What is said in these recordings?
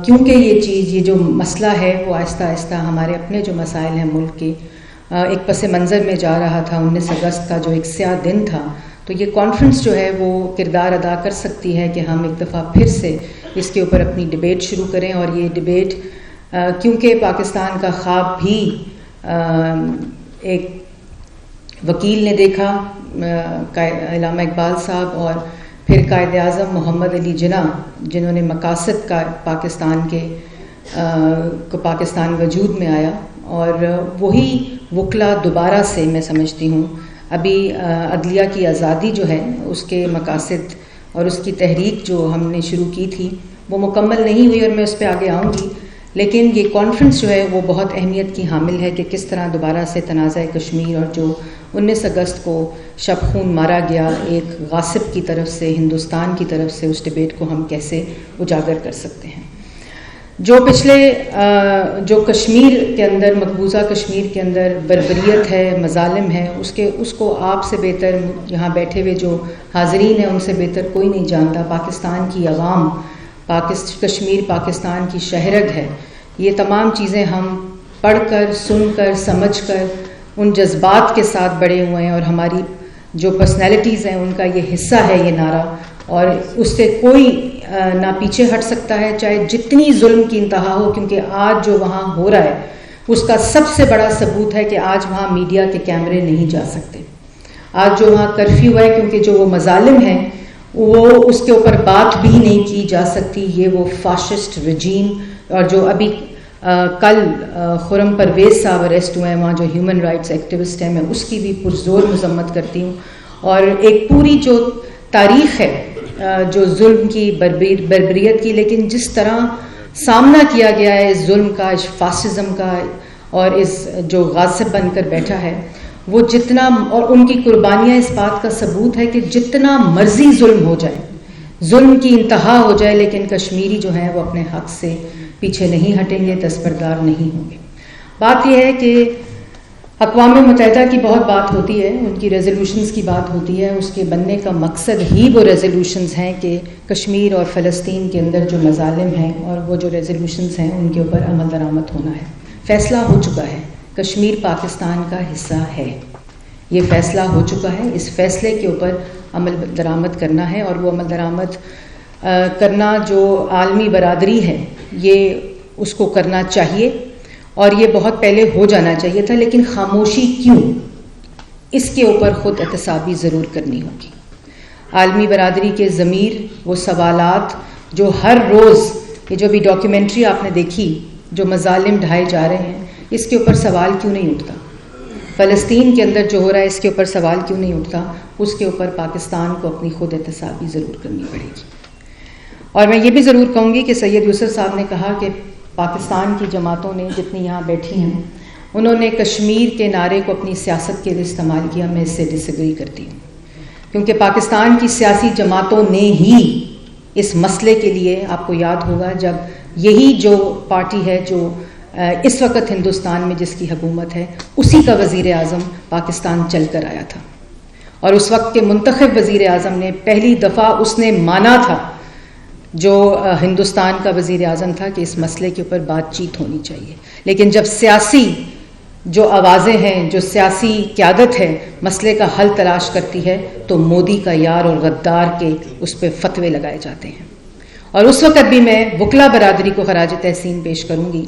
کیونکہ یہ جو مسئلہ ہے وہ آہستہ آہستہ ہمارے اپنے جو مسائل ہیں ملک کے ایک پس منظر میں جا رہا تھا. 19 اگست کا جو ایک سیاہ دن تھا, تو یہ کانفرنس جو ہے وہ کردار ادا کر سکتی ہے کہ ہم ایک دفعہ پھر سے اس کے اوپر اپنی ڈبیٹ شروع کریں. اور یہ ڈبیٹ کیونکہ پاکستان کا خواب بھی ایک وکیل نے دیکھا, علامہ اقبال صاحب, اور پھر قائد اعظم محمد علی جناح, جنہوں نے مقاصد کا پاکستان وجود میں آیا, اور وہی وکلا دوبارہ سے میں سمجھتی ہوں ابھی عدلیہ کی آزادی جو ہے اس کے مقاصد اور اس کی تحریک جو ہم نے شروع کی تھی وہ مکمل نہیں ہوئی, اور میں اس پہ آگے آؤں گی. لیکن یہ کانفرنس جو ہے وہ بہت اہمیت کی حامل ہے کہ کس طرح دوبارہ سے تنازع کشمیر اور جو 19 اگست کو شب خون مارا گیا ایک غاصب کی طرف سے, ہندوستان کی طرف سے, اس ڈبیٹ کو ہم کیسے اجاگر کر سکتے ہیں. جو کشمیر کے اندر, مقبوضہ کشمیر کے اندر بربریت ہے, مظالم ہے, اس کو آپ سے بہتر, یہاں بیٹھے ہوئے جو حاضرین ہیں ان سے بہتر کوئی نہیں جانتا. پاکستان کی عوام, کشمیر پاکستان کی شہرگ ہے. یہ تمام چیزیں ہم پڑھ کر, سن کر, سمجھ کر, ان جذبات کے ساتھ بڑے ہوئے ہیں, اور ہماری جو پرسنالٹیز ہیں ان کا یہ حصہ ہے یہ نعرہ, اور اس سے کوئی نہ پیچھے ہٹ سکتا ہے چاہے جتنی ظلم کی انتہا ہو. کیونکہ آج جو وہاں ہو رہا ہے اس کا سب سے بڑا ثبوت ہے کہ آج وہاں میڈیا کے کیمرے نہیں جا سکتے. آج جو وہاں کرفیو ہے, کیونکہ جو وہ مظالم ہیں وہ اس کے اوپر بات بھی نہیں کی جا سکتی. یہ وہ فاشسٹ رجیم, اور جو ابھی کل خرم پرویز صاحب اریسٹ ہوئے ہیں, وہاں جو ہیومن رائٹس ایکٹیوسٹ ہیں, میں اس کی بھی پرزور مذمت کرتی ہوں. اور ایک پوری جو تاریخ ہے جو ظلم کی, بربریت کی, لیکن جس طرح سامنا کیا گیا ہے اس ظلم کا, اس فاسزم کا, اور اس جو غاصب بن کر بیٹھا ہے وہ جتنا, اور ان کی قربانیاں اس بات کا ثبوت ہے کہ جتنا مرضی ظلم ہو جائے, ظلم کی انتہا ہو جائے, لیکن کشمیری جو ہیں وہ اپنے حق سے پیچھے نہیں ہٹیں گے, دستبردار نہیں ہوں گے. بات یہ ہے کہ اقوام متحدہ کی بہت بات ہوتی ہے, ان کی ریزولوشنز کی بات ہوتی ہے. اس کے بننے کا مقصد ہی وہ ریزولوشنز ہیں کہ کشمیر اور فلسطین کے اندر جو مظالم ہیں اور وہ جو ریزولوشنز ہیں ان کے اوپر عمل درآمد ہونا ہے. فیصلہ ہو چکا ہے, کشمیر پاکستان کا حصہ ہے, یہ فیصلہ ہو چکا ہے. اس فیصلے کے اوپر عمل درآمد کرنا ہے, اور وہ عمل درآمد کرنا جو عالمی برادری ہے یہ اس کو کرنا چاہیے, اور یہ بہت پہلے ہو جانا چاہیے تھا. لیکن خاموشی کیوں, اس کے اوپر خود احتسابی ضرور کرنی ہوگی. عالمی برادری کے ضمیر, وہ سوالات جو ہر روز, یہ جو بھی ڈاکیومنٹری آپ نے دیکھی جو مظالم ڈھائے جا رہے ہیں, اس کے اوپر سوال کیوں نہیں اٹھتا؟ فلسطین کے اندر جو ہو رہا ہے اس کے اوپر سوال کیوں نہیں اٹھتا؟ اس کے اوپر پاکستان کو اپنی خود احتسابی ضرور کرنی پڑے گی. اور میں یہ بھی ضرور کہوں گی کہ سید یوسف صاحب نے کہا کہ پاکستان کی جماعتوں نے جتنی یہاں بیٹھی ہیں انہوں نے کشمیر کے نعرے کو اپنی سیاست کے لیے استعمال کیا. میں اس سے ڈس ایگری کرتی ہوں, کیونکہ پاکستان کی سیاسی جماعتوں نے ہی اس مسئلے کے لیے, آپ کو یاد ہوگا جب یہی جو پارٹی ہے جو اس وقت ہندوستان میں جس کی حکومت ہے اسی کا وزیر اعظم پاکستان چل کر آیا تھا, اور اس وقت کے منتخب وزیر اعظم نے پہلی دفعہ اس نے مانا تھا جو ہندوستان کا وزیر اعظم تھا کہ اس مسئلے کے اوپر بات چیت ہونی چاہیے. لیکن جب سیاسی جو آوازیں ہیں, جو سیاسی قیادت ہے مسئلے کا حل تلاش کرتی ہے, تو مودی کا یار اور غدار کے اس پہ فتوے لگائے جاتے ہیں. اور اس وقت بھی میں وکلا برادری کو خراج تحسین پیش کروں گی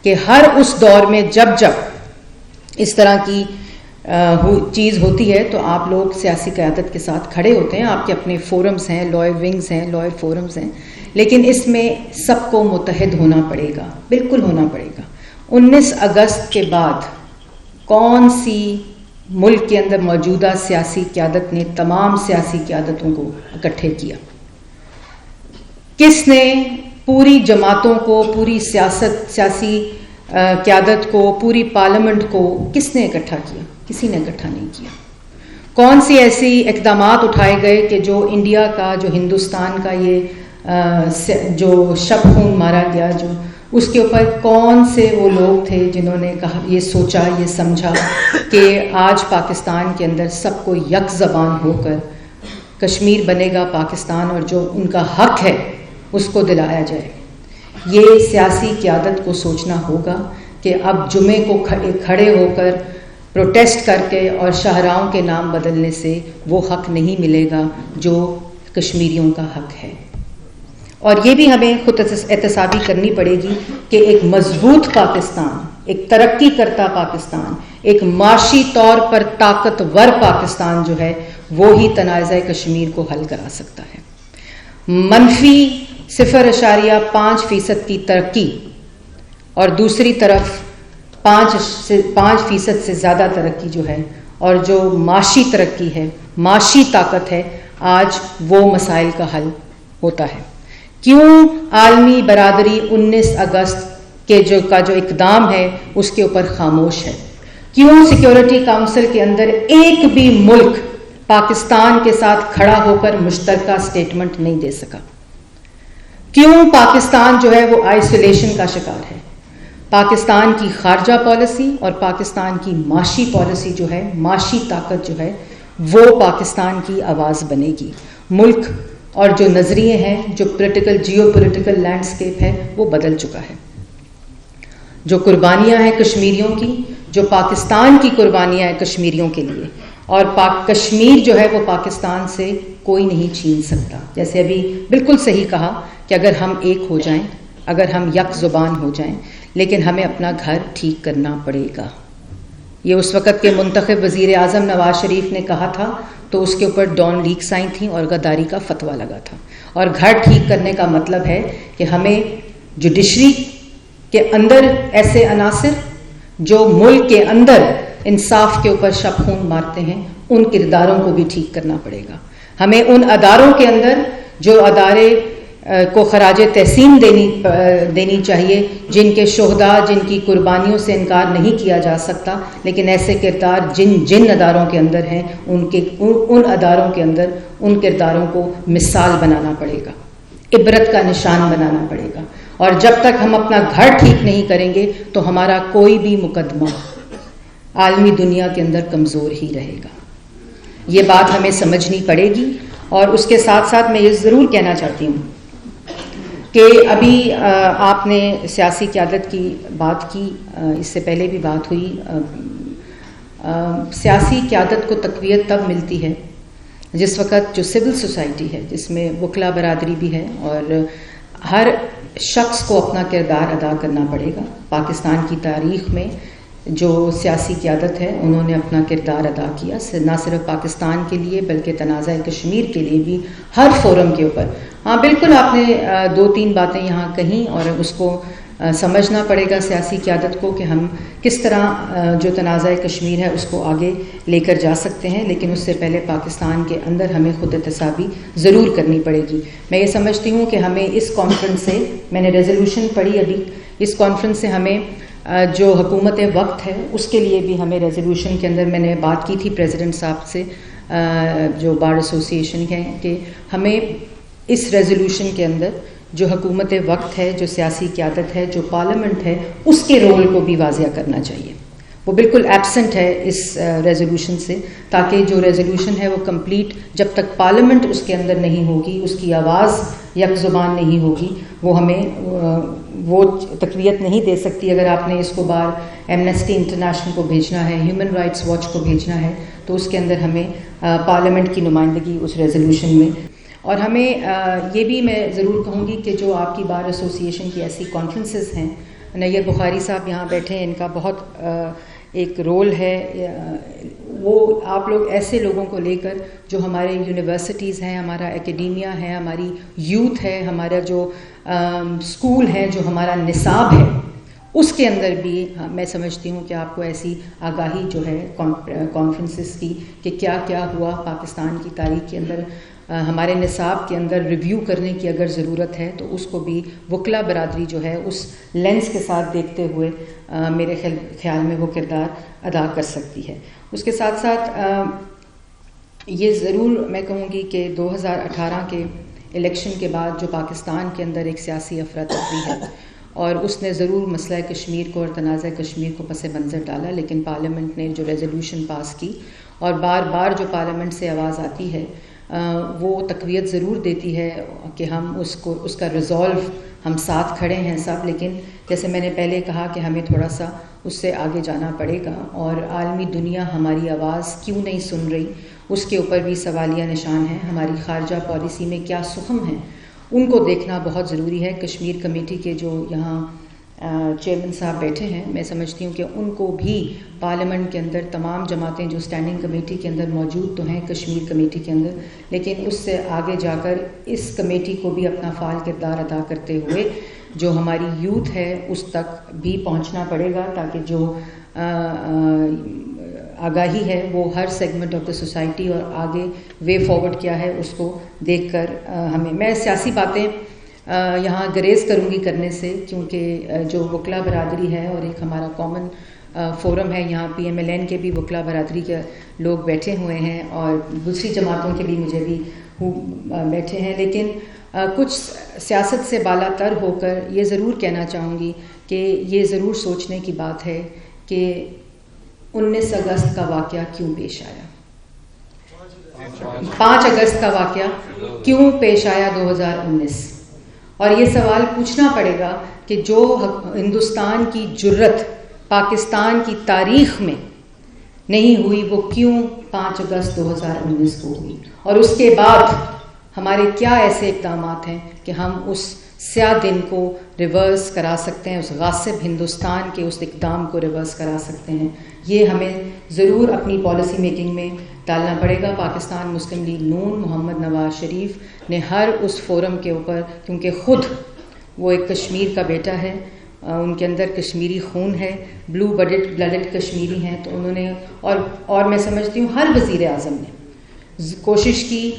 کہ ہر اس دور میں جب اس طرح کی چیز ہوتی ہے تو آپ لوگ سیاسی قیادت کے ساتھ کھڑے ہوتے ہیں. آپ کے اپنے فورمز ہیں, لائر ونگز ہیں, لائر فورمز ہیں, لیکن اس میں سب کو متحد ہونا پڑے گا, بالکل ہونا پڑے گا. 19 اگست کے بعد کون سی ملک کے اندر موجودہ سیاسی قیادت نے تمام سیاسی قیادتوں کو اکٹھے کیا؟ کس نے پوری جماعتوں کو, پوری سیاسی قیادت کو, پوری پارلیمنٹ کو کس نے اکٹھا کیا؟ کسی نے اکٹھا نہیں کیا. کون سی ایسی اقدامات اٹھائے گئے کہ جو انڈیا کا, جو ہندوستان کا یہ جو شب خون مارا گیا, جو اس کے اوپر کون سے وہ لوگ تھے جنہوں نے کہا, یہ سوچا, یہ سمجھا کہ آج پاکستان کے اندر سب کو یک زبان ہو کر کشمیر بنے گا پاکستان, اور جو ان کا حق ہے اس کو دلایا جائے. یہ سیاسی قیادت کو سوچنا ہوگا کہ اب جمعے کو کھڑے ہو کر پروٹیسٹ کر کے اور شاہراہوں کے نام بدلنے سے وہ حق نہیں ملے گا جو کشمیریوں کا حق ہے. اور یہ بھی ہمیں خود احتسابی کرنی پڑے گی کہ ایک مضبوط پاکستان، ایک ترقی کرتا پاکستان، ایک معاشی طور پر طاقتور پاکستان جو ہے وہی تنازع کشمیر کو حل کرا سکتا ہے. منفی 0.5% کی ترقی اور دوسری طرف 5% سے زیادہ ترقی جو ہے اور جو معاشی ترقی ہے، معاشی طاقت ہے، آج وہ مسائل کا حل ہوتا ہے. کیوں عالمی برادری 19 اگست کے جو اقدام ہے اس کے اوپر خاموش ہے؟ کیوں سیکیورٹی کونسل کے اندر ایک بھی ملک پاکستان کے ساتھ کھڑا ہو کر مشترکہ سٹیٹمنٹ نہیں دے سکا؟ کیوں پاکستان جو ہے وہ آئسولیشن کا شکار ہے؟ پاکستان کی خارجہ پالیسی اور پاکستان کی معاشی پالیسی جو ہے، معاشی طاقت جو ہے، وہ پاکستان کی آواز بنے گی. ملک اور جو نظریے ہیں، جو جیو پولیٹیکل لینڈسکیپ ہے وہ بدل چکا ہے. جو قربانیاں ہیں کشمیریوں کی، جو پاکستان کی قربانیاں ہیں کشمیریوں کے لیے، اور کشمیر جو ہے وہ پاکستان سے کوئی نہیں چھین سکتا. جیسے ابھی بالکل صحیح کہا کہ اگر ہم ایک ہو جائیں، اگر ہم یک زبان ہو جائیں، لیکن ہمیں اپنا گھر ٹھیک کرنا پڑے گا. یہ اس وقت کے منتخب وزیر اعظم نواز شریف نے کہا تھا تو اس کے اوپر ڈان لیکس آئی تھیں اور غداری کا فتویٰ لگا تھا. اور گھر ٹھیک کرنے کا مطلب ہے کہ ہمیں جوڈیشری کے اندر ایسے عناصر جو ملک کے اندر انصاف کے اوپر شب خون مارتے ہیں، ان کرداروں کو بھی ٹھیک کرنا پڑے گا. ہمیں ان اداروں کے اندر جو ادارے کو خراج تحسین دینی چاہیے، جن کے شہداء، جن کی قربانیوں سے انکار نہیں کیا جا سکتا، لیکن ایسے کردار جن اداروں کے اندر ہیں، ان اداروں کے اندر ان کرداروں کو مثال بنانا پڑے گا، عبرت کا نشان بنانا پڑے گا. اور جب تک ہم اپنا گھر ٹھیک نہیں کریں گے تو ہمارا کوئی بھی مقدمہ عالمی دنیا کے اندر کمزور ہی رہے گا. یہ بات ہمیں سمجھنی پڑے گی. اور اس کے ساتھ ساتھ میں یہ ضرور کہنا چاہتی ہوں کہ ابھی آپ نے سیاسی قیادت کی بات کی، اس سے پہلے بھی بات ہوئی. سیاسی قیادت کو تقویت تب ملتی ہے جس وقت جو سول سوسائٹی ہے، جس میں وکلا برادری بھی ہے، اور ہر شخص کو اپنا کردار ادا کرنا پڑے گا. پاکستان کی تاریخ میں جو سیاسی قیادت ہے انہوں نے اپنا کردار ادا کیا، نہ صرف پاکستان کے لیے بلکہ تنازع کشمیر کے لیے بھی ہر فورم کے اوپر. ہاں بالکل، آپ نے 2-3 باتیں یہاں کہیں اور اس کو سمجھنا پڑے گا سیاسی قیادت کو کہ ہم کس طرح جو تنازع کشمیر ہے اس کو آگے لے کر جا سکتے ہیں. لیکن اس سے پہلے پاکستان کے اندر ہمیں خود احتسابی ضرور کرنی پڑے گی. میں یہ سمجھتی ہوں کہ ہمیں اس کانفرنس سے، میں نے ریزولوشن پڑھی ابھی، اس کانفرنس سے ہمیں جو حکومت وقت ہے اس کے لیے بھی ہمیں ریزولوشن کے اندر، میں نے بات کی تھی پریزیڈنٹ صاحب سے جو بار ایسوسی ایشن ہے، کہ ہمیں اس ریزولوشن کے اندر جو حکومت وقت ہے، جو سیاسی قیادت ہے، جو پارلیمنٹ ہے، اس کے رول کو بھی واضح کرنا چاہیے. وہ بالکل ایبسنٹ ہے اس ریزولوشن سے، تاکہ جو ریزولوشن ہے وہ کمپلیٹ، جب تک پارلیمنٹ اس کے اندر نہیں ہوگی، اس کی آواز یک زبان نہیں ہوگی، وہ ہمیں وہ تقویت نہیں دے سکتی. اگر آپ نے اس کو بار ایمنسٹی انٹرنیشنل کو بھیجنا ہے، ہیومن رائٹس واچ کو بھیجنا ہے، تو اس کے اندر ہمیں پارلیمنٹ کی نمائندگی اس ریزولوشن میں. اور ہمیں یہ بھی میں ضرور کہوں گی کہ جو آپ کی بار ایسوسی ایشن کی ایسی کانفرنسز ہیں، نیر بخاری صاحب یہاں بیٹھے ہیں، ان کا بہت ایک رول ہے. وہ آپ لوگ ایسے لوگوں کو لے کر جو ہمارے یونیورسٹیز ہیں، ہمارا اکیڈیمیا ہے، ہماری یوتھ ہے، ہمارا جو اسکول ہے، جو ہمارا نصاب ہے، اس کے اندر بھی میں سمجھتی ہوں کہ آپ کو ایسی آگاہی جو ہے کانفرنسز کی کہ کیا کیا ہوا پاکستان کی تاریخ کے اندر، ہمارے نصاب کے اندر ریویو کرنے کی اگر ضرورت ہے تو اس کو بھی وکلا برادری جو ہے اس لینس کے ساتھ دیکھتے ہوئے میرے خیال میں وہ کردار ادا کر سکتی ہے. اس کے ساتھ ساتھ یہ ضرور میں کہوں گی کہ 2018 کے الیکشن کے بعد جو پاکستان کے اندر ایک سیاسی افراتفری ہے، اور اس نے ضرور مسئلہ کشمیر کو اور تنازع کشمیر کو پس منظر ڈالا، لیکن پارلیمنٹ نے جو ریزولوشن پاس کی، اور بار بار جو پارلیمنٹ سے آواز آتی ہے وہ تقویت ضرور دیتی ہے کہ ہم اس کا ریزولو ہم ساتھ کھڑے ہیں سب، لیکن جیسے میں نے پہلے کہا کہ ہمیں تھوڑا سا اس سے آگے جانا پڑے گا، اور عالمی دنیا ہماری آواز کیوں نہیں سن رہی اس کے اوپر بھی سوالیہ نشان ہیں. ہماری خارجہ پالیسی میں کیا سخم ہیں ان کو دیکھنا بہت ضروری ہے. کشمیر کمیٹی کے جو یہاں چیئرمین صاحب بیٹھے ہیں، میں سمجھتی ہوں کہ ان کو بھی پارلیمنٹ کے اندر تمام جماعتیں جو اسٹینڈنگ کمیٹی کے اندر موجود تو ہیں کشمیر کمیٹی کے اندر، لیکن اس سے آگے جا کر اس کمیٹی کو بھی اپنا فعال کردار ادا کرتے ہوئے جو ہماری یوتھ ہے اس تک بھی پہنچنا پڑے گا، تاکہ جو آگاہی ہے وہ ہر سیگمنٹ آف دا سوسائٹی اور آگے وے فارورڈ کیا ہے اس کو دیکھ کر میں سیاسی باتیں یہاں گریز کروں گی کرنے سے، کیونکہ جو وکلا برادری ہے اور ایک ہمارا کامن فورم ہے، یہاں PMLN کے بھی وکلا برادری کے لوگ بیٹھے ہوئے ہیں اور دوسری جماعتوں کے بھی مجھے بھی بیٹھے ہیں، لیکن کچھ سیاست سے بالا تر ہو کر یہ ضرور کہنا چاہوں گی کہ یہ ضرور سوچنے کی بات ہے کہ 19 اگست کا واقعہ کیوں پیش آیا، 5 اگست کا واقعہ کیوں پیش آیا 2019، اور یہ سوال پوچھنا پڑے گا کہ جو ہندوستان کی جرت پاکستان کی تاریخ میں نہیں ہوئی وہ کیوں 5 اگست 2019 کو ہوئی، اور اس کے بعد ہمارے کیا ایسے اقدامات ہیں کہ ہم اس سیاہ دن کو ریورس کرا سکتے ہیں، اس غاصب ہندوستان کے اس اقدام کو ریورس کرا سکتے ہیں. یہ ہمیں ضرور اپنی پالیسی میکنگ میں ڈالنا پڑے گا. پاکستان مسلم لیگ نون محمد نواز شریف نے ہر اس فورم کے اوپر، کیونکہ خود وہ ایک کشمیر کا بیٹا ہے، ان کے اندر کشمیری خون ہے، بلو بلڈڈ کشمیری ہیں، تو انہوں نے اور میں سمجھتی ہوں ہر وزیر اعظم نے کوشش کی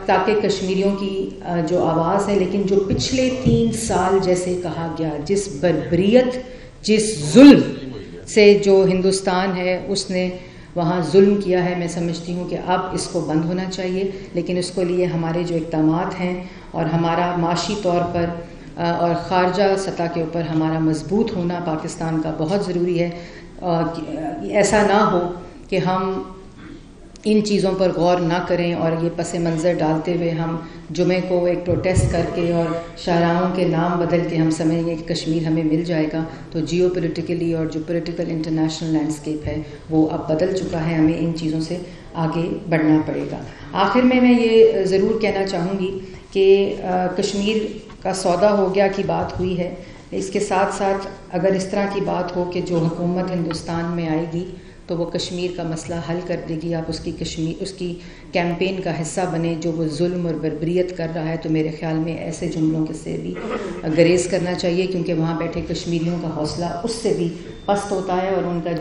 تاکہ کشمیریوں کی جو آواز ہے، لیکن جو پچھلے 3 سال جیسے کہا گیا جس بربریت جس ظلم سے جو ہندوستان ہے اس نے وہاں ظلم کیا ہے، میں سمجھتی ہوں کہ اب اس کو بند ہونا چاہیے. لیکن اس کے لیے ہمارے جو اقدامات ہیں اور ہمارا معاشی طور پر اور خارجہ سطح کے اوپر ہمارا مضبوط ہونا پاکستان کا بہت ضروری ہے. ایسا نہ ہو کہ ہم ان چیزوں پر غور نہ کریں اور یہ پس منظر ڈالتے ہوئے ہم جمعے کو ایک پروٹیسٹ کر کے اور شاہراہوں کے نام بدل کے ہم سمجھیں گے کہ کشمیر ہمیں مل جائے گا. تو جیو پولیٹیکلی اور جو پولیٹیکل انٹرنیشنل لینڈسکیپ ہے وہ اب بدل چکا ہے، ہمیں ان چیزوں سے آگے بڑھنا پڑے گا. آخر میں یہ ضرور کہنا چاہوں گی کہ کشمیر کا سودا ہو گیا کی بات ہوئی ہے، اس کے ساتھ ساتھ اگر اس طرح کی بات ہو کہ جو حکومت ہندوستان میں آئے گی تو وہ کشمیر کا مسئلہ حل کر دے گی، آپ اس کی کیمپین کا حصہ بنے جو وہ ظلم اور بربریت کر رہا ہے، تو میرے خیال میں ایسے جملوں کے سے بھی گریز کرنا چاہیے، کیونکہ وہاں بیٹھے کشمیریوں کا حوصلہ اس سے بھی پست ہوتا ہے، اور ان کا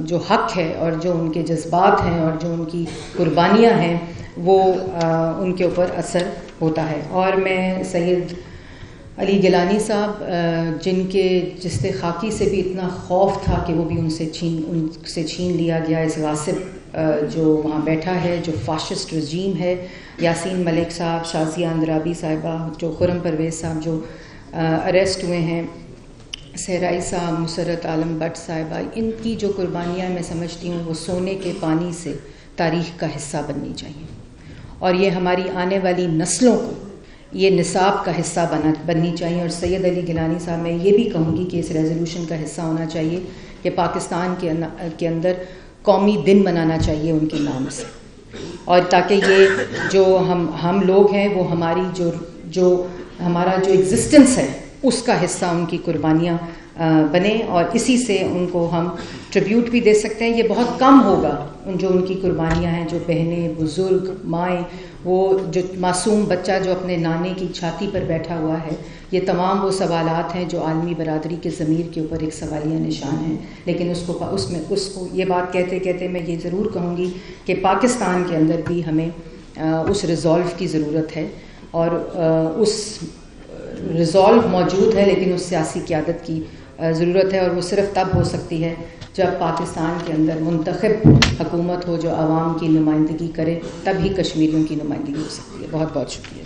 جو حق ہے اور جو ان کے جذبات ہیں اور جو ان کی قربانیاں ہیں وہ ان کے اوپر اثر ہوتا ہے. اور میں سید علی گیلانی صاحب جس سے خاکی سے بھی اتنا خوف تھا کہ وہ بھی ان سے چھین لیا گیا، اس غاصب جو وہاں بیٹھا ہے جو فاشسٹ رجیم ہے، یاسین ملک صاحب، شازیہ اندرابی صاحبہ، جو خرم پرویز صاحب جو اریسٹ ہوئے ہیں، صحرائی صاحب، مسرت عالم بٹ صاحبہ، ان کی جو قربانیاں میں سمجھتی ہوں وہ سونے کے پانی سے تاریخ کا حصہ بننی چاہیے، اور یہ ہماری آنے والی نسلوں کو یہ نصاب کا حصہ بننی چاہیے. اور سید علی گیلانی صاحب میں یہ بھی کہوں گی کہ اس ریزولوشن کا حصہ ہونا چاہیے کہ پاکستان کے اندر قومی دن منانا چاہیے ان کے نام سے، اور تاکہ یہ جو ہم لوگ ہیں وہ ہماری جو ہمارا جو ایگزسٹنس ہے اس کا حصہ ان کی قربانیاں بنے، اور اسی سے ان کو ہم ٹریبیوٹ بھی دے سکتے ہیں. یہ بہت کم ہوگا جو ان کی قربانیاں ہیں، جو بہنیں، بزرگ، مائیں، وہ جو معصوم بچہ جو اپنے نانے کی چھاتی پر بیٹھا ہوا ہے، یہ تمام وہ سوالات ہیں جو عالمی برادری کے ضمیر کے اوپر ایک سوالیہ نشان ہیں. لیکن اس کو یہ بات کہتے کہتے میں یہ ضرور کہوں گی کہ پاکستان کے اندر بھی ہمیں اس ریزولو کی ضرورت ہے، اور اس ریزولو موجود ہے، لیکن اس سیاسی قیادت کی ضرورت ہے، اور وہ صرف تب ہو سکتی ہے جب پاکستان کے اندر منتخب حکومت ہو جو عوام کی نمائندگی کرے، تب ہی کشمیریوں کی نمائندگی ہو سکتی ہے. بہت بہت شکریہ.